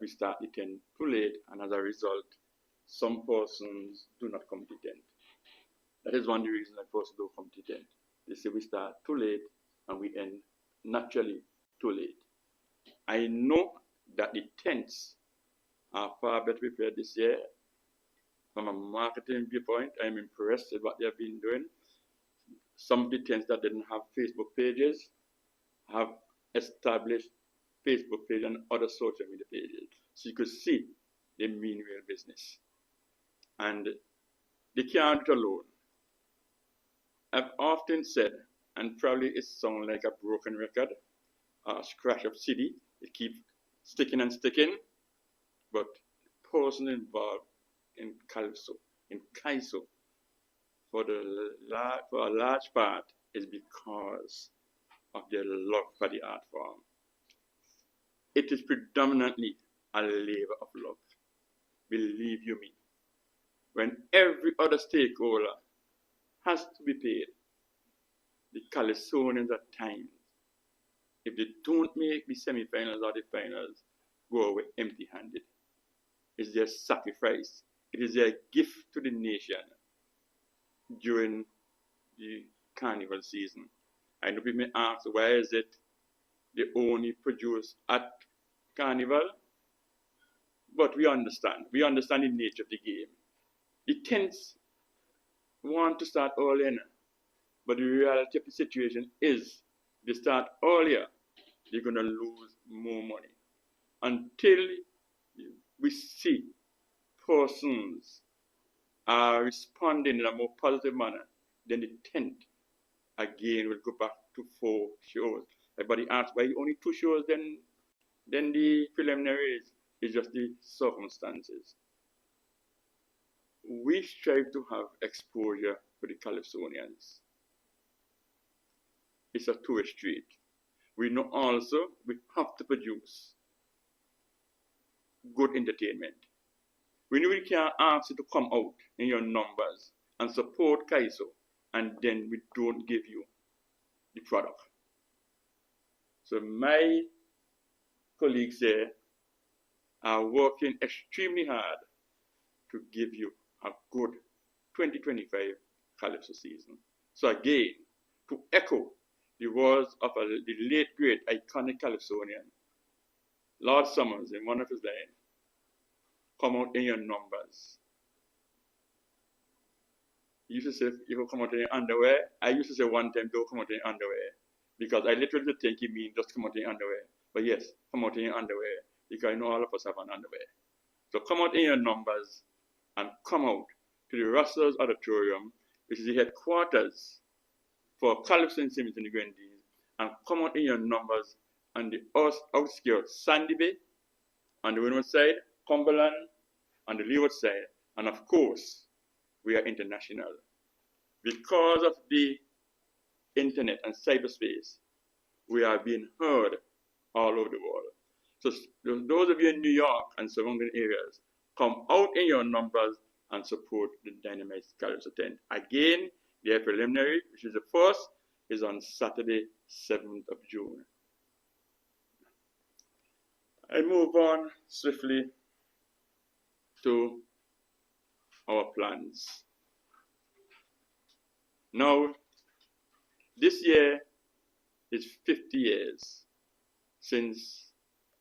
we start the tent too late, and as a result, some persons do not come to tent. That is one of the reasons that persons don't come to tent. They say we start too late and we end naturally too late. I know that the tents are far better prepared this year. From a marketing viewpoint, I'm impressed with what they have been doing. Some of the tents that didn't have Facebook pages have established Facebook page and other social media pages. So you could see they mean real business. And they can't do it alone. I've often said, and probably it sounds like a broken record, a scratch of CD, it keeps sticking and sticking, but the person involved in Kaiso, for a large part, is because of their love for the art form. It is predominantly a labor of love. Believe you me. When every other stakeholder has to be paid, the Calisonians at times, if they don't make the semi-finals or the finals, go away empty-handed. It's their sacrifice. It is their gift to the nation during the carnival season. I know people may ask, why is it they only produce at carnival? But we understand. We understand the nature of the game. The tents want to start earlier, but the reality of the situation is they start earlier, they're going to lose more money. Until we see persons are responding in a more positive manner, then the tent again will go back to 4 shows. Everybody asks why only 2 shows, then the preliminaries is just the circumstances. We strive to have exposure for the Calisonians. It's a two-way street. We know also we have to produce good entertainment. We know we can't ask you to come out in your numbers and support Kaiso, and then we don't give you the product. So my colleagues here are working extremely hard to give you a good 2025 Calypso season. So again, to echo the words of the late great iconic Calypsonian, Lord Summers, in one of his lines, come out in your numbers. He used to say, if you come out in your underwear, I used to say one time, don't come out in your underwear, because I literally think he means just come out in your underwear. But yes, come out in your underwear, because I know all of us have an underwear. So come out in your numbers and come out to the Rustlers Auditorium, which is the headquarters for Calypso and Simmons in the Grenadines, and come out in your numbers on the outskirts, Sandy Bay, on the windward side, Cumberland, on the leeward side, and of course, we are international. Because of the internet and cyberspace, we are being heard all over the world. So those of you in New York and surrounding areas, come out in your numbers and support the Dynamite Calypso tent. Again, their preliminary, which is the first, is on Saturday, 7th of June. I move on swiftly to our plans. Now, this year is 50 years since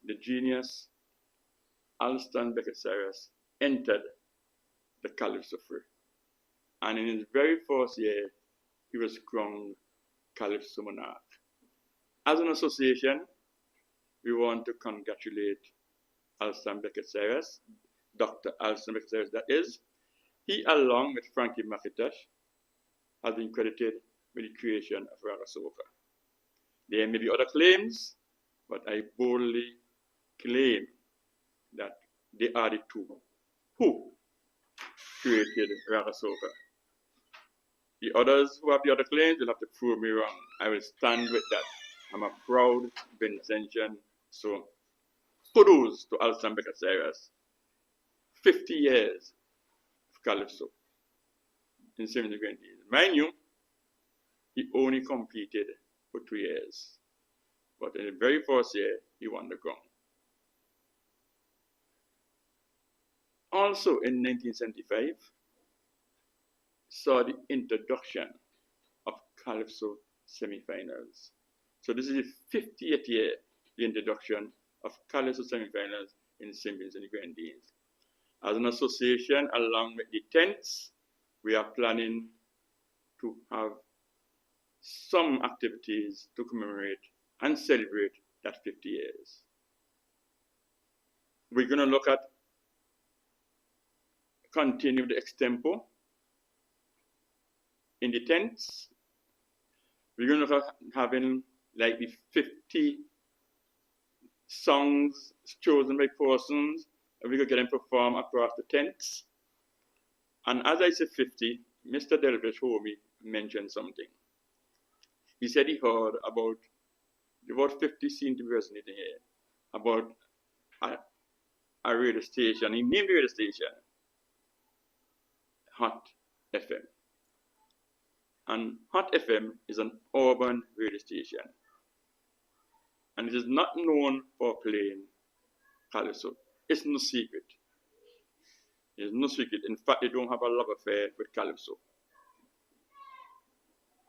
the genius Alston Beckett Cyrus entered the Calypso Free. And in his very first year, he was crowned Calypso Monarch. As an association, we want to congratulate Alston Beckett Cyrus, Dr. Alston Beckett Cyrus, that is. He, along with Frankie McIntosh, has been credited with the creation of Raga Soca. There may be other claims, but I boldly claim that they are the two who created Raga Soca. The others who have the other claims will have to prove me wrong. I will stand with that. I'm a proud Vincentian. So kudos to Alston Beckett Cyrus. 50 years of Calypso in Simmons Grenadines. Mind you, he only competed for 2 years. But in the very first year, he won the crown. Also in 1975, saw the introduction of Calypso semifinals. So this is the 50th year, the introduction of Calypso semifinals in St. Vincent and the Grenadines. As an association, along with the tents, we are planning to have some activities to commemorate and celebrate that 50 years. We're going to look at continue the extempo in the tents. We're going to look at having like the 50 songs chosen by persons, and we're going to get them perform across the tents. And as I said 50, Mr. Delvish Homey mentioned something. He said he heard about 50 seem to be resonating here, about a radio station. He named the radio station Hot FM. And Hot FM is an urban radio station. And it is not known for playing Calypso. It's no secret. It's no secret. In fact, they don't have a love affair with Calypso.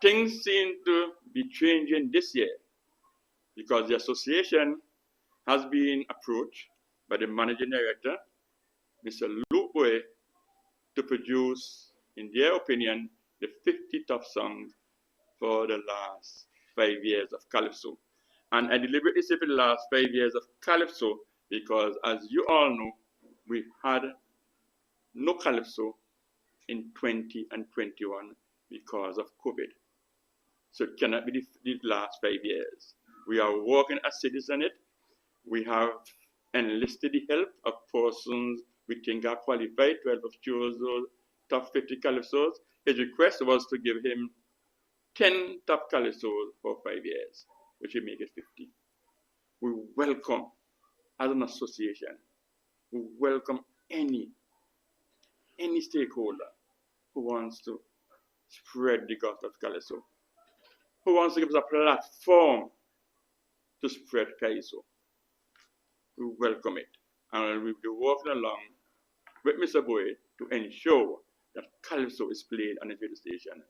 Things seem to be changing this year because the association has been approached by the managing director, Mr. Luke Boy, to produce, in their opinion, the 50 top songs for the last 5 years of Calypso. And I deliberately say for the last 5 years of Calypso because, as you all know, we had no Calypso in 20 and 21 because of COVID. So it cannot be the last 5 years. We are working as citizens on it. We have enlisted the help of persons we think are qualified to help us choose those top 50 Calypsos. His request was to give him 10 top Calypsos for 5 years, which will make it 50. We welcome, as an association, we welcome any stakeholder who wants to spread the gospel of Calypso, who wants to give us a platform to spread Calypso. We welcome it, and we'll be working along with Mr. Boyd to ensure that Calypso is played on the radio station.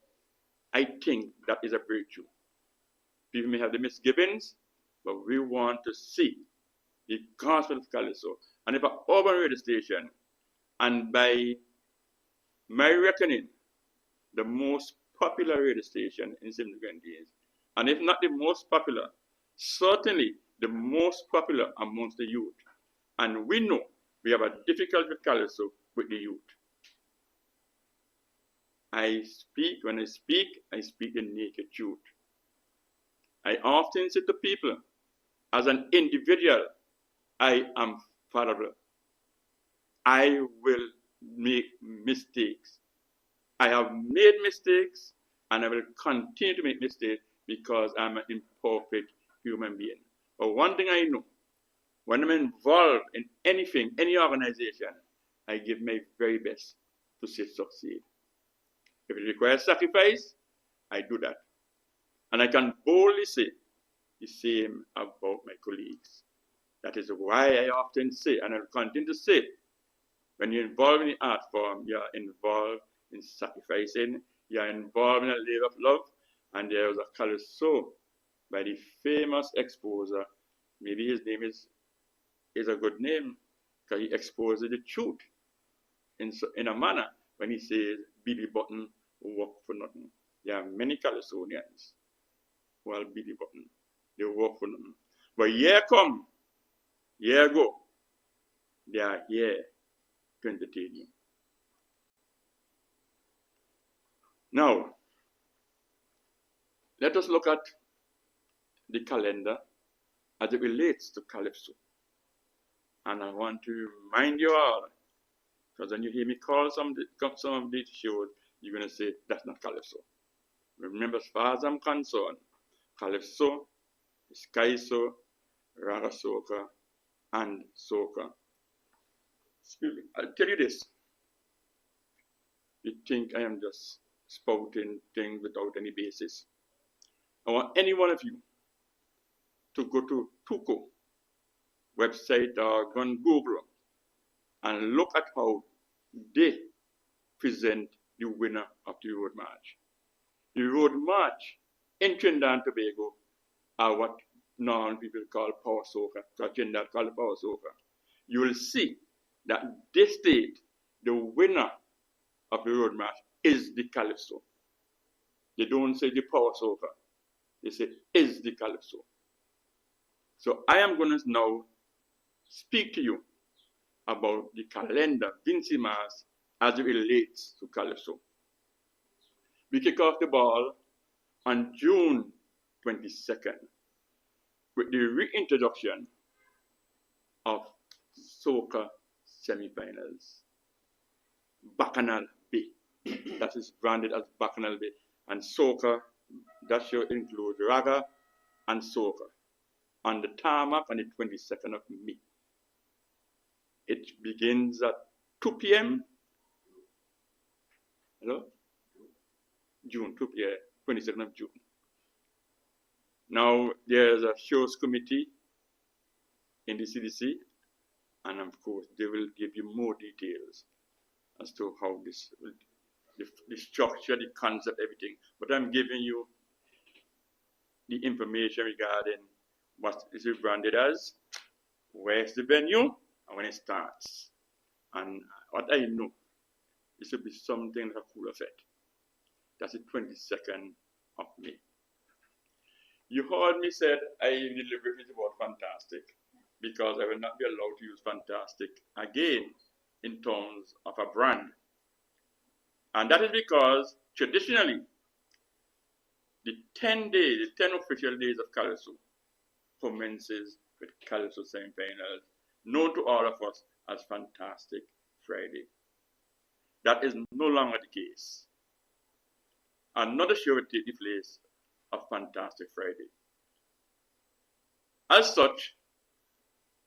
I think that is a breakthrough. People may have the misgivings, but we want to see the gospel of Calypso. And if an urban radio station, and by my reckoning, the most popular radio station in St. Grenadines, and if not the most popular, certainly the most popular amongst the youth. And we know we have a difficulty with Calypso with the youth. When I speak the naked truth. I often say to people, as an individual, I am fallible. I will make mistakes. I have made mistakes, and I will continue to make mistakes because I'm an imperfect human being. But one thing I know, when I'm involved in anything, any organization, I give my very best to see it succeed. If it requires sacrifice, I do that. And I can boldly say the same about my colleagues. That is why I often say, and I'll continue to say, when you're involved in the art form, you're involved in sacrificing, you're involved in a labor of love, and there was a Calypso by the famous exposer. Maybe his name is a good name, because he exposes the truth in a manner when he says, Billy Button work for nothing. There are many Calypsonians who are Billy Button. They work for nothing. But year come, year go, they are here to entertain you. Now, let us look at the calendar as it relates to Calypso. And I want to remind you all, because when you hear me call some of these shows, you're going to say, that's not Calypso. Remember, as far as I'm concerned, Calypso is Kaiso, Raga Soca, and Soca. Excuse me, I'll tell you this. You think I am just spouting things without any basis. I want any one of you to go to Tuco website or go on Google and look at how they present the winner of the road march. The road march in Trinidad and Tobago are what normal people call power soca, Trinidad call it power soca. You will see that this state, the winner of the road march is the calypso. They don't say the power soca, they say is the calypso. So I am going to now speak to you about the calendar, Vincent Mass, as it relates to calypso. We kick off the ball on June 22nd with the reintroduction of soca semifinals. Bacchanal Bay, that is branded as Bacchanal Bay, and soca, that should include raga and soca, on the tarmac on the 22nd of May. It begins at 2 p.m. Hello? June, 2 p.m., 22nd of June. Now, there's a shows committee in the CDC, and of course, they will give you more details as to how this, the structure, the concept, everything. But I'm giving you the information regarding what is it branded as, where's the venue, and when it starts. And what I know, it should be something like a cool effect. That's the 22nd of May. You heard me said I deliberated about fantastic because I will not be allowed to use fantastic again in terms of a brand. And that is because traditionally, the 10 days, the 10 official days of Calypso commences with Calypso semifinals, known to all of us as Fantastic Friday. That is no longer the case. Another show will take the place of Fantastic Friday. As such,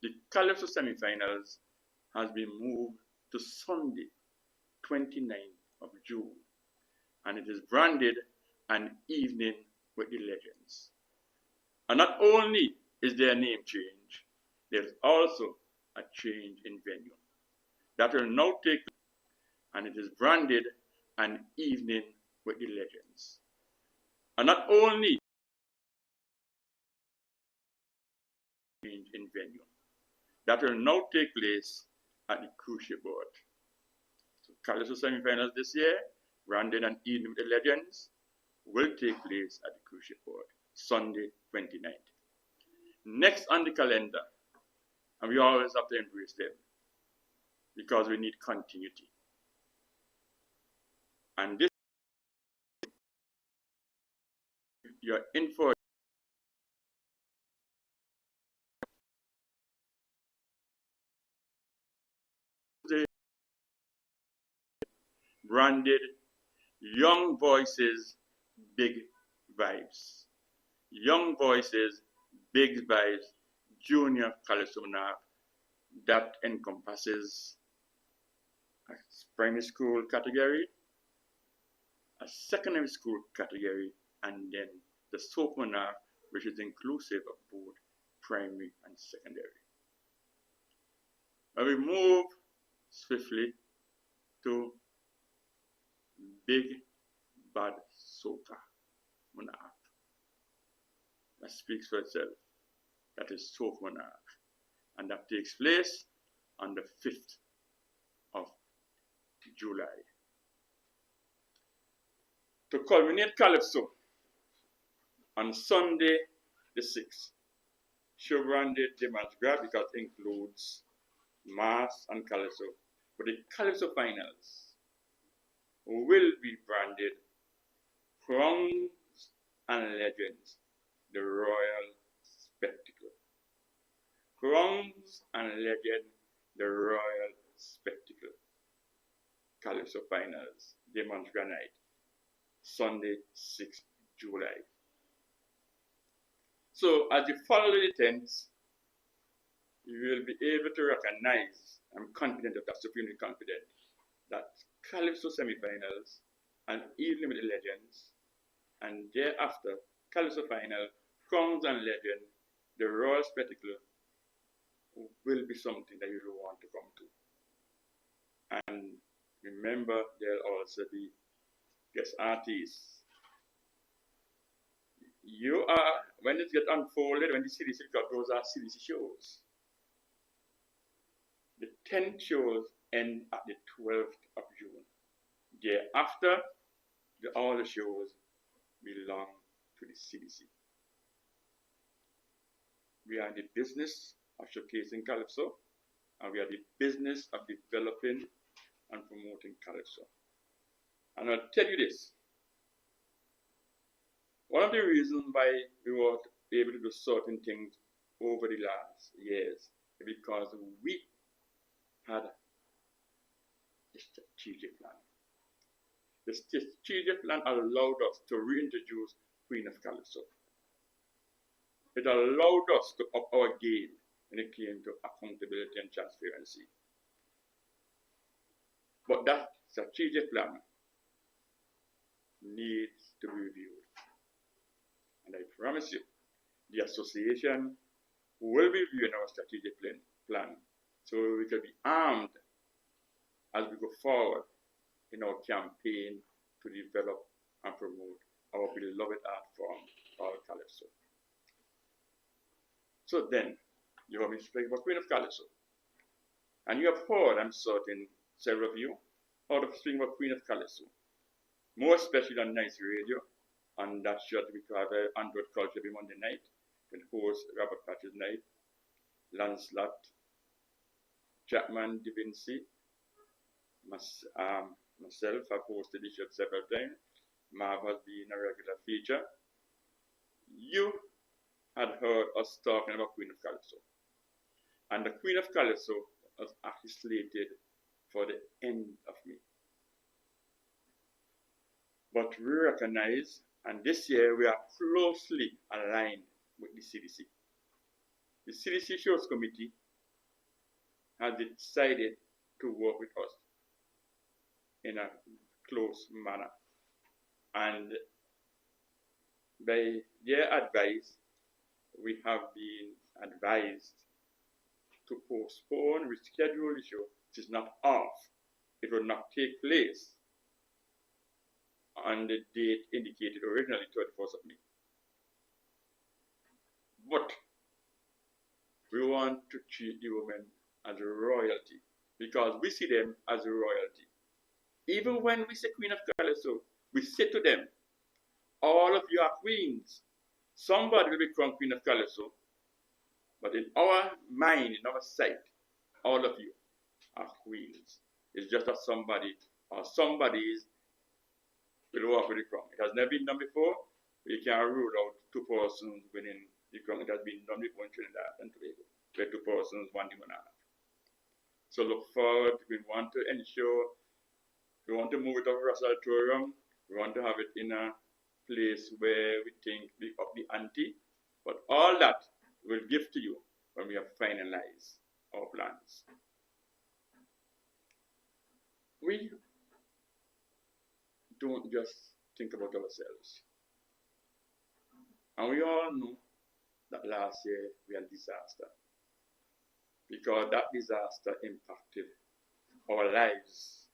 the Calypso semifinals has been moved to Sunday, 29th of June, and it is branded an evening with the legends. And not only is there a name change, there's also a change in venue. That will now take, and it is branded an evening with the legends. And not only change in venue, that will now take place at the cruise ship board. So Calypso semifinals this year, branded an evening with the legends, will take place at the cruise ship board, Sunday 29th. Next on the calendar, and we always have to embrace them because we need continuity. And this, you're in for the branded Young Voices, Big Vibes. Young Voices, Big Vibes, Junior Calypso Monarch, that encompasses a primary school category, a secondary school category, and then the Soap Monarch, which is inclusive of both primary and secondary. And we move swiftly to Big Bad Soca Monarch. That speaks for itself. That is Soap Monarch. And that takes place on the 5th of July. To culminate Calypso, on Sunday the 6th, show branded the match grab because it includes Mass and Calypso. But the Calypso finals will be branded Crowns and Legends, the Royal Spectacle. Crowns and Legend, the Royal Spectacle. Calypso finals, Demonstrator night, Sunday 6th July. So as you follow the tents, you will be able to recognize, I'm confident of that, supremely confident, that Calypso semifinals and Evening with the Legends, and thereafter Calypso final, Crowns and Legend, the Royal Spectacle, will be something that you will want to come to. And remember, there'll also be guest artists. You are, when it gets unfolded, when the CDC got, those are CDC shows. The 10 shows end at the 12th of June. Thereafter, all the shows belong to the CDC. We are in the business of showcasing Calypso, and we are in the business of developing and promoting Calypso. And I'll tell you this. One of the reasons why we were able to do certain things over the last years is because we had a strategic plan. The strategic plan allowed us to reintroduce Queen of Calypso. It allowed us to up our game when it came to accountability and transparency. But that strategic plan needs to be reviewed. And I promise you, the association will be reviewing our strategic plan so we can be armed as we go forward in our campaign to develop and promote our beloved art form called Calypso. So then, you have been speaking about Queen of Calypso. And you have heard, I'm certain, several of you, heard of speaking about Queen of Calypso. More especially on Nice Radio, and that should be called Android Culture every Monday night, with host Robert Patches Night, Lancelot, Chapman, Vincent, myself have hosted the show several times. Marv has been a regular feature. You had heard us talking about Queen of Calypso. And the Queen of Calypso was actually slated for the end of May. But we recognize, and this year we are closely aligned with the CDC. The CDC Shows Committee has decided to work with us in a close manner. And by their advice, we have been advised to postpone, reschedule the show. It is not off. It will not take place on the date indicated originally, 31st of May. But we want to treat the women as a royalty because we see them as a royalty. Even when we say Queen of Calypso, we say to them, all of you are queens. Somebody will become Queen of Calypso, but in our mind, in our sight, all of you are queens. It's just that somebody or somebody's will walk with the crown. It has never been done before. You can't rule out two persons winning the crown. It has been done before in Trinidad and Tobago, where two persons won the monarch. So look forward. We want to ensure, we want to move it over Russell Auditorium. We want to have it in a place where we think we up the ante. But all that we'll give to you when we have finalized our plans. We don't just think about ourselves. And we all know that last year we had a disaster. Because that disaster impacted our lives.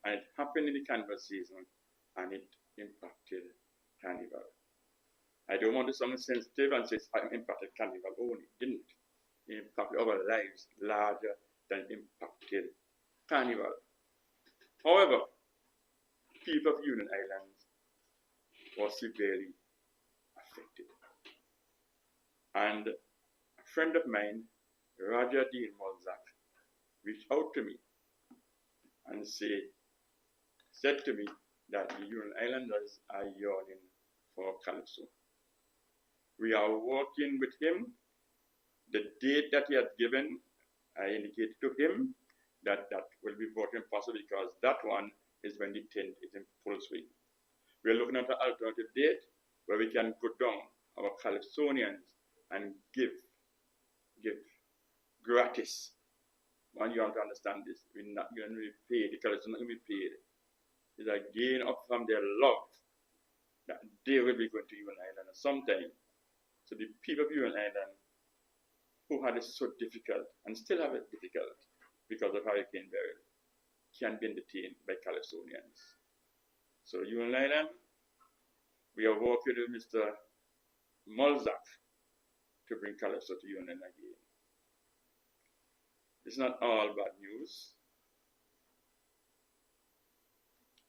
And it happened in the carnival season, and it impacted carnival. I don't want to sound sensitive and say it impacted carnival only. It didn't. It impacted our lives larger than it impacted carnival. However, people of Union Islands were severely affected. And a friend of mine, Roger Dean Molzak, reached out to me and said to me that the Union Islanders are yearning for Calypso. We are working with him. The date that he had given, I indicated to him that will be working possible because that one is when the tent is in full swing. We are looking at an alternative date where we can go down our Calypsonians and give gratis. One, you have to understand this. We're not going to be paid. The Calypso not going to be paid. It's a gain up from their love that they will be going to Union Island sometime. So the people of Union Island who had it so difficult and still have it difficult because of Hurricane Beryl, can be entertained by Calisonians. So Union Island, we are working with Mr. Mulzak to bring Calypso to Union again. It's not all bad news.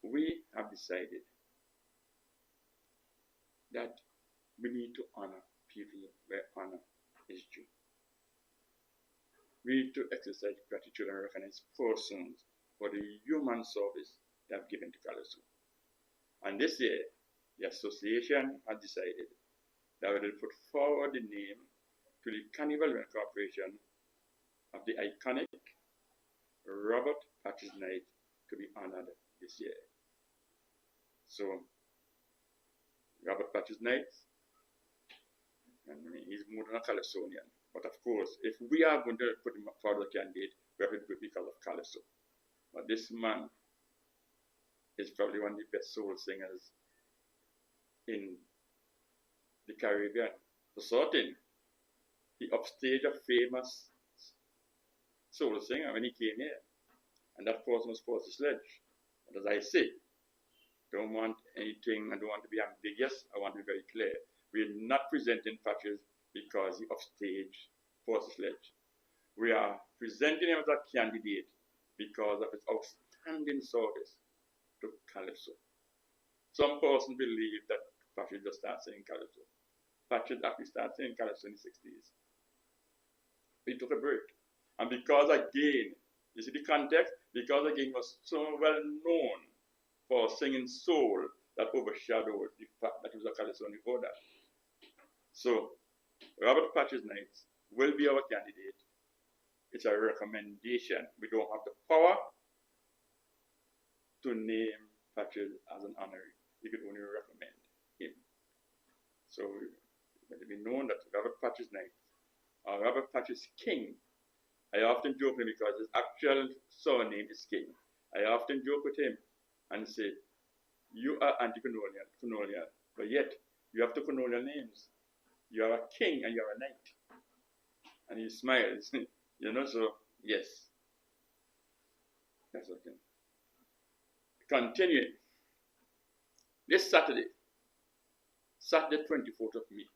We have decided that we need to honor people where honor is due. We need to exercise gratitude and recognize persons for the human service they have given to Calypso. And this year, the association has decided that we will put forward the name to the Carnival Corporation of the iconic Robert Patches Night to be honored this year. So, Robert Patches Night, and he's more than a Calypsonian. But of course, if we are going to put him forward as a candidate, we have to do it because of Calypso. But this man is probably one of the best soul singers in the Caribbean. For certain, he upstaged a famous soul singer when he came here, and that person was Percy Sledge. But as I say, don't want anything, I don't want to be ambiguous, I want to be very clear. We're not presenting Patches because he upstaged Percy Sledge. We are presenting him as a candidate because of his outstanding service to Calypso. Some persons believe that Patches just started singing Calypso. Patches actually started singing Calypso in the 60s. He took a break. And because again, you see the context? Because again he was so well known for singing soul that overshadowed the fact that he was a Calypsonian before that. So, Robert Patches Knight will be our candidate. It's a recommendation. We don't have the power to name Patches as an honoree. We could only recommend him. So, let it be known that Robert Patches Knight, or Robert Patches King, I often joke with him because his actual surname is King. I often joke with him and say, you are anti-colonial, but yet you have two colonial names. You are a king and you are a knight. And he smiles, you know, so yes. That's okay. Continuing. This Saturday, 24th of May,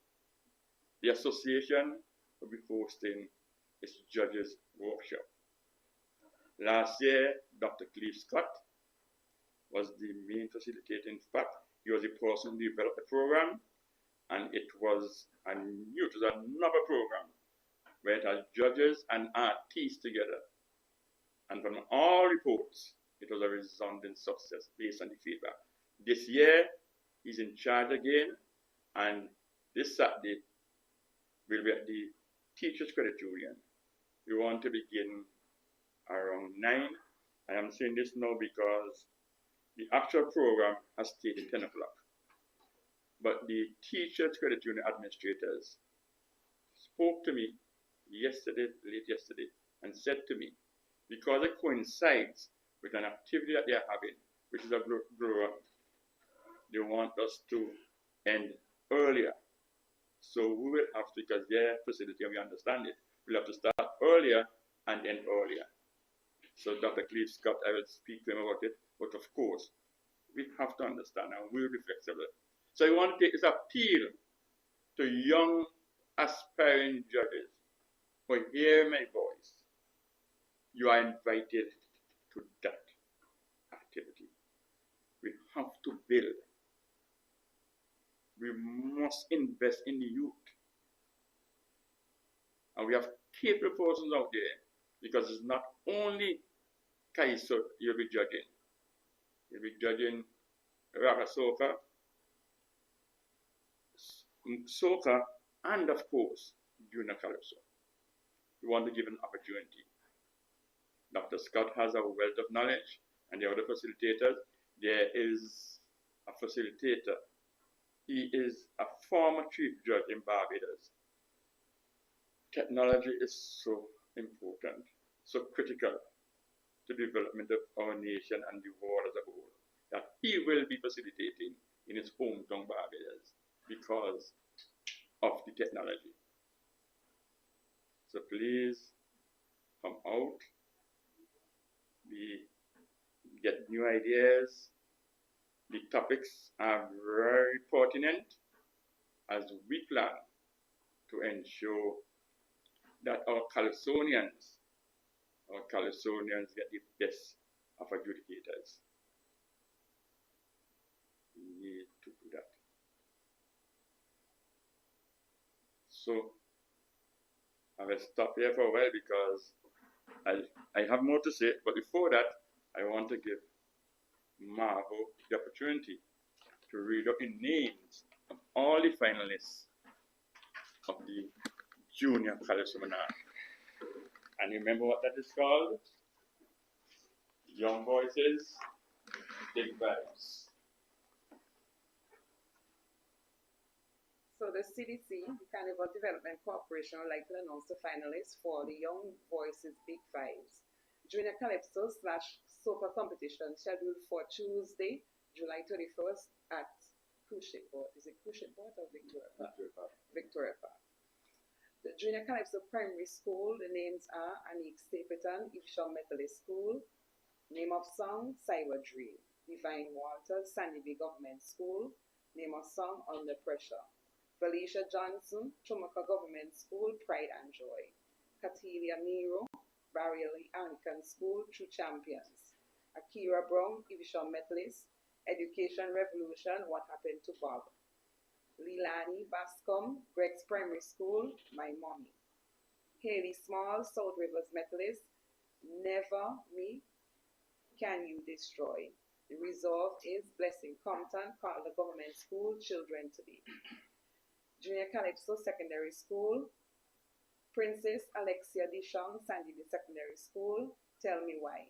the association will be hosting its judges workshop. Last year, Dr. Cleve Scott was the main facilitator. In fact, he was the person who developed the program, and it was another program where it has judges and artists together. And from all reports, it was a resounding success based on the feedback. This year, he's in charge again, and this Saturday, we'll be at the Teachers Credit Union. We want to begin around 9. I am saying this now because the actual program has stated 10 o'clock. But the Teachers Credit Union administrators spoke to me late yesterday, and said to me, because it coincides with an activity that they are having, which is a grow up, they want us to end earlier. So we will have to, because their facility, and we understand it, we'll have to start earlier and end earlier. So Dr. Cleve Scott, I will speak to him about it, but of course, we have to understand and we will be flexible. So I want to take this appeal to young aspiring judges who hear my voice. You are invited to that activity. We have to build. We must invest in the youth. And we have capable persons out there, because it's not only Kaiso you'll be judging. You'll be judging Raga Soca, and of course, Junior Calypso. We want to give an opportunity. Dr. Scott has a wealth of knowledge, and the other facilitators. There is a facilitator. He is a former chief judge in Barbados. Technology is so important, so critical to the development of our nation and the world as a whole, that he will be facilitating in his hometown Barbados because of the technology. So please come out, be get new ideas. The topics are very pertinent as we plan to ensure that our Calisonians get the best of adjudicators. We need to do that. So I will stop here for a while because I have more to say, but before that, I want to give Marvo the opportunity to read out the names of all the finalists of the Junior Calisomana. And remember what that is called? Young Voices, Big Vibes. So the CDC, the Carnival Development Corporation, would like to announce the finalists for the Young Voices Big Fives Junior Calypso / Soca competition scheduled for Tuesday, July 31st at Crushiport. Is it Crushiport or Victoria Park? Victoria Park. The Junior Calypso Primary School, the names are Anik Stapleton, Evesham Methodist School. Name of song, Cyber Dream. Divine Walters, Sandy Bay Government School. Name of song, Under Pressure. Felicia Johnson, Chumaka Government School, Pride and Joy. Katilia Miro, Barrier Anglican School, True Champions. Akira Brown, Evesham Methodist, Education Revolution, What Happened to Bob. Lilani Bascom, Greg's Primary School, My Mommy. Haley Small, South Rivers Methodist, Never Me Can You Destroy. The resolve is Blessing Compton, Carter Government School, Children to Be. Junior Calypso Secondary School, Princess Alexia Dishong, Sandy Bay Secondary School, Tell Me Why.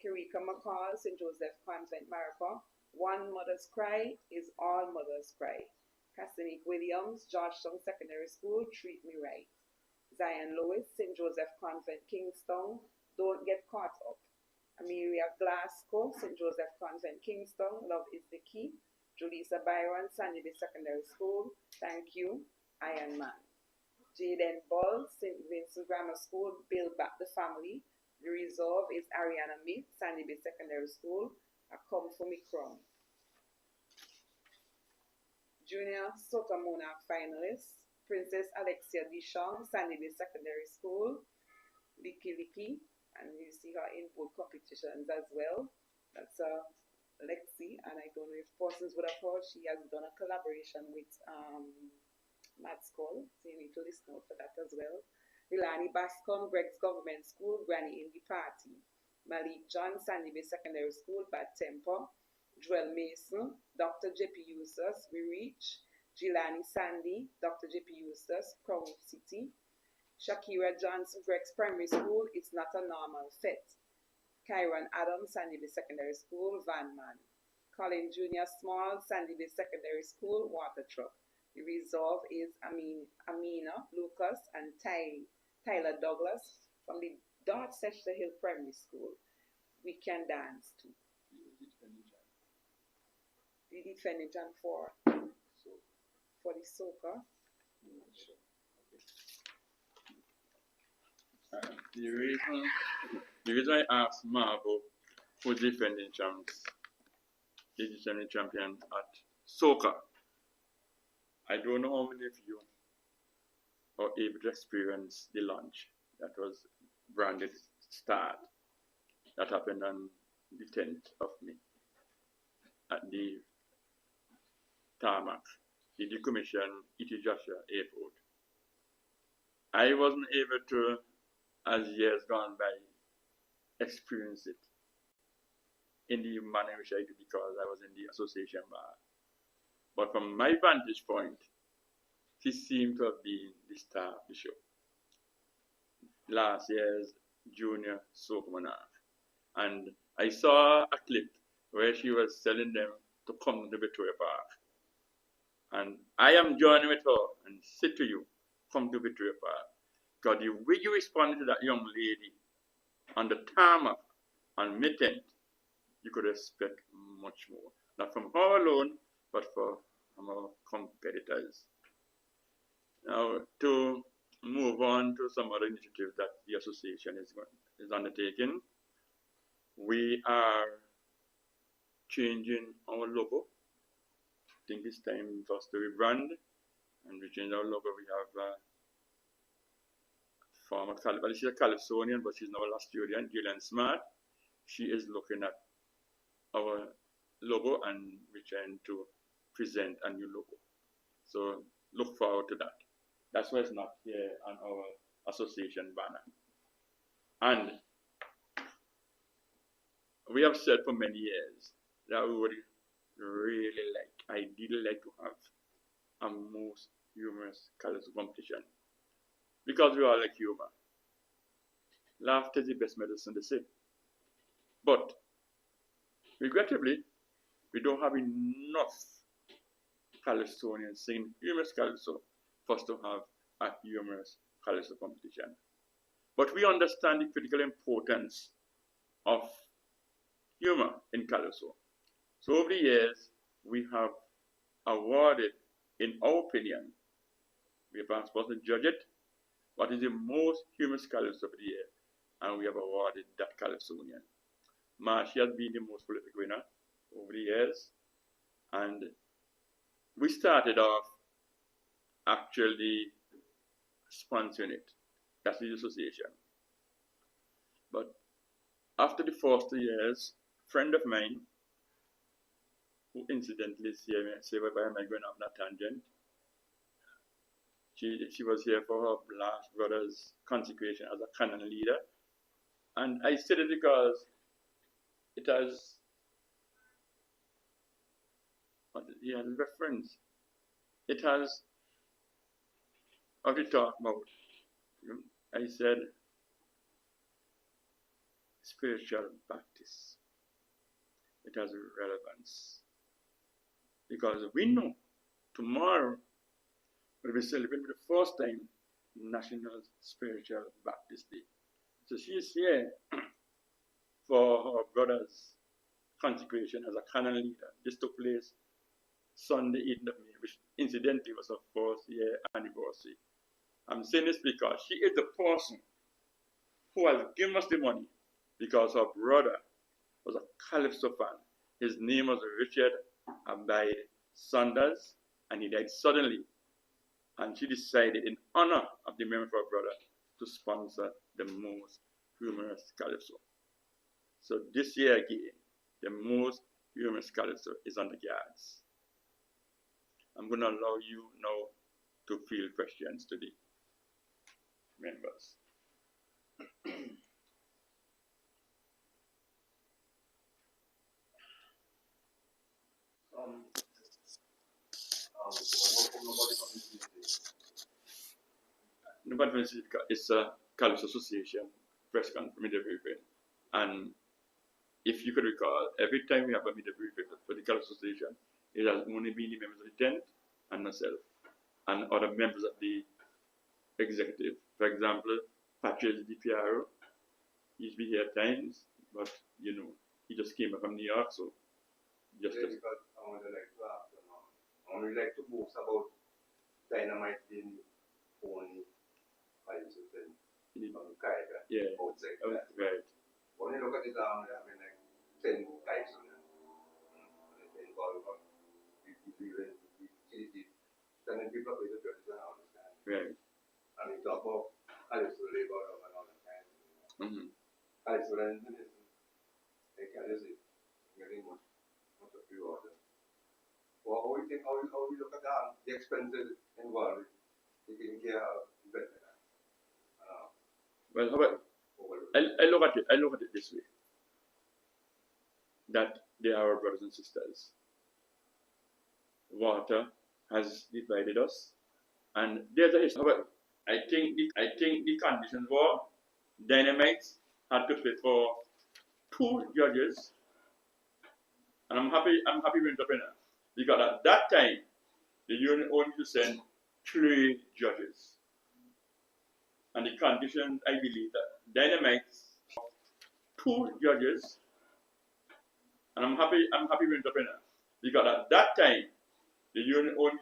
Kirika McCall, St. Joseph Convent, Maricopa, One Mother's Cry is All Mothers Cry. Cassinique Williams, Georgetown Secondary School, Treat Me Right. Zion Lewis, St. Joseph Convent, Kingstown, Don't Get Caught Up. Amelia Glasgow, St. Joseph Convent, Kingstown, Love is the Key. Julissa Byron, Sandy Bay Secondary School, Thank You, Iron Man. Jaden Ball, St. Vincent Grammar School, Build Back the Family. The resolve is Ariana Mead, Sandy Bay Secondary School, A Come For Me Crown. Junior Soca Monarch finalists, Princess Alexia Dishong, Sandy Bay Secondary School, Licky Licky, and you see her in both competitions as well. That's Lexi, and I don't know if persons would have heard, she has done a collaboration with Matt Skull, so you need to listen out for that as well. Lilani Bascom, Greg's Government School, Granny Indie Party. Malik John, Sandy Bay Secondary School, Bad Temper. Joel Mason, Dr. J.P. Eustace, We Reach. Gilani Sandy, Dr. J.P. Eustace, Crown City. Shakira Johnson, Greg's Primary School, It's Not a Normal Fit. Kyron Adams, Sandy Bay Secondary School, Van Man. Colin Jr. Small, Sandy Bay Secondary School, Water Truck. The resolve is Amina Lucas and Tyler Douglas from the Dorchester Hill Primary School. We Can Dance Too. The defendant for the Soca. The reason I asked Marvo who's defending champs, the defending champion at Soca. I don't know how many of you are able to experience the launch that was branded Start. That happened on the 10th of May at the tarmac, the decommissioned E.T. Joshua Airport. I wasn't able to, as years gone by, experience it in the manner which I did because I was in the association bar. But from my vantage point, he seemed to have been the star of the show. Last year's Junior Soca Monarch. And I saw a clip where she was telling them to come to Victoria Park. And I am joining with her and say to you, come to Victoria Park. Because the way you responded to that young lady on the tarmac on May 10th, you could expect much more. Not from her alone, but from our competitors. Now, to move on to some other initiatives that the association is undertaking, we are changing our logo. I think it's time for us to rebrand and we change our logo. We have former Calypso, she's a Calypsonian, but she's now a Lasturian, Gillian Smart. She is looking at our logo and we're trying to present a new logo. So look forward to that. That's why it's not here on our association banner. And we have said for many years that we would really ideally like to have a most humorous Calypso competition. Because we all like humor. Laughter is the best medicine, they say. But regrettably, we don't have enough Calypsonians singing humorous Calypso for us to have a humorous Calypso competition. But we understand the critical importance of humor in Calypso. So over the years, we have awarded, in our opinion, we have asked us to judge it, what is the most humorous Calypso of the year, and we have awarded that Calypsonian. She has been the most prolific winner over the years, and we started off actually sponsoring it. That's the association. But after the first 2 years, a friend of mine, who incidentally saved by my going off on a tangent, she was here for her last brother's consecration as a canon leader. And I said it because it has reference. It has what we talk about. I said spiritual practice. It has relevance. Because we know tomorrow we'll be celebrating for the first time National Spiritual Baptist Day. So she's here for her brother's consecration as a canon leader. This took place Sunday evening of May, which incidentally was her 4th year anniversary. I'm saying this because she is the person who has given us the money because her brother was a Calypso fan. His name was Richard Abide Saunders, and he died suddenly. And she decided, in honor of the memory of her brother, to sponsor the most humorous Calypso. So this year again, the most humorous Calypso is on the cards. I'm going to allow you now to field questions to the members. Nobody it's a Calypso Association press conference media briefing, and if you could recall, every time we have a media briefing for the Calypso Association, it has only been the members of the tent and myself and other members of the executive. For example, Patrick DiPiero, he's been here at times, but you know, he just came up from New York, so just because I would like to ask them, I would like to boast about dynamite in only Calypso thing on Kaida outside. Right. When you look at it down, there have been like 10 types of them. And they involve sending people up with the churches and all this kind. Right. And we talk about Calypso labor and all that kind of thing. Calypso and they can use it, getting much of the order. Well, how we look at that, the expenses involved, taking care of better. Well, I look at it this way. That they are our brothers and sisters. Water has divided us, and there's a history. However, I think the conditions were Dynamite had to play for 2 judges, and I'm happy with the winner because at that time the union only to send 3 judges. And the conditions, I believe that Dynamite 2 judges, and I'm happy with the winner because at that time the union only